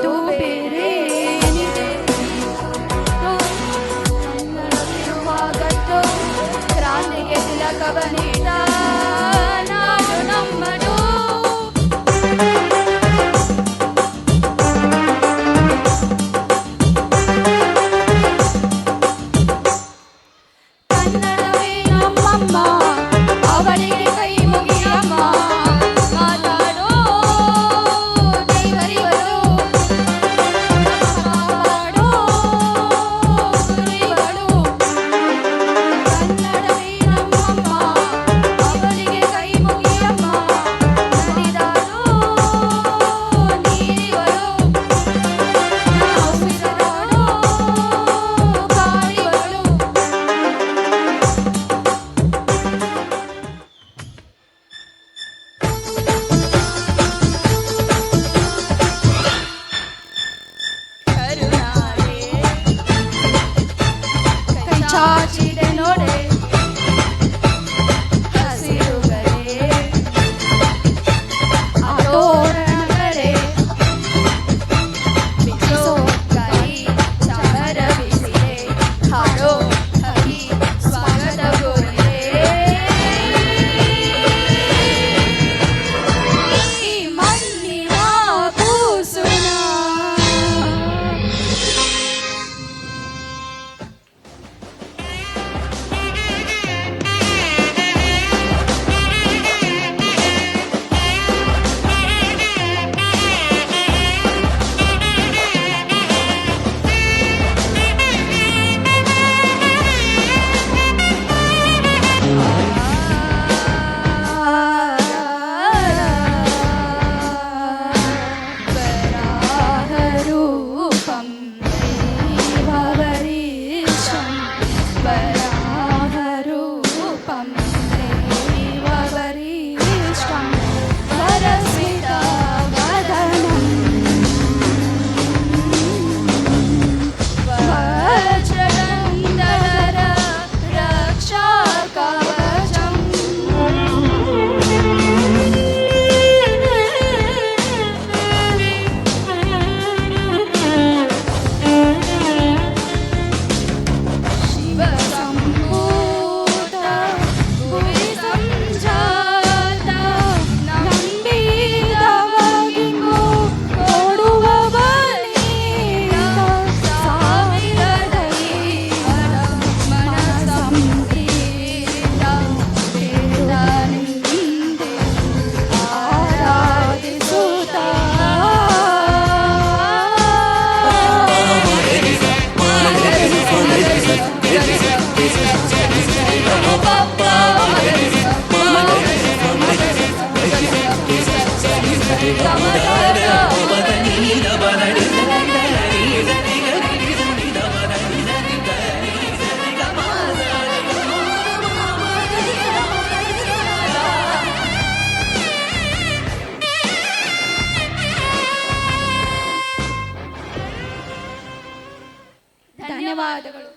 ಅದು ಬೇರೆ ಏನಿದೆ ಕನ್ನಡವಿರುವಾಗದ್ದು ಕ್ರಾಂತಿಗೆ ತಿಲಕವ ನೀಡ ನಾಡು ನಮ್ಮದು ಕನ್ನಡವೇ ನಮ್ಮಮ್ಮ ಅವಳಿಗೆ ಕೈ ಮುಗಿಯಮ್ಮ ಮಾತಾಡೋ ದೇವರಿವರು ಕಾಪಾಡೋ ಗುರುಗಳು ಕನ್ನಡವೇ ನಮ್ಮಮ್ಮ ಅವಳಿಗೆ ಕೈ ಮುಗಿಯಮ್ಮ ನಲಿದಾಡೋ ನೀರಿವರು ನಾವು ಬಿಡದಾಡೋ ಗಾಳಿಗಳು ಕರುನಾಡೆ ಕೈ ಚಾಚಿದೆ ನೋಡೆ ಹಸಿರುಗರೆ ಆಟೋರಣಗರೆ ಬಿಸೋ ಕೈ ಚಾಮರ ಬಿಸಿಲೆ ಹಾಡೋ ಹಕ್ಕಿ ಸ್ವಾಗತ ಕೋರಿದೆ ಈ ಮಣ್ಣಿನ ಕೂಸುನ वराहरूपं देववरीशं वराहरूपं देववरीशं वरसितवदनं वज्रकन्दर रक्षाकवचम् ಶಿವಸಂಭೂತ ಭುವಿ ಸಂಜಾತ ನಂಬಿದವಗಿಗೂ ಕೊಡುವ ಬಲಿತ ಸಾವಿರ ದೈವರ ಮನ ಸಂಪ್ರೀತ ಬೇಡನಿಂದೆ ಆರಾಧಿಸುತ್ತ ಧನ್ಯವಾದಗಳು.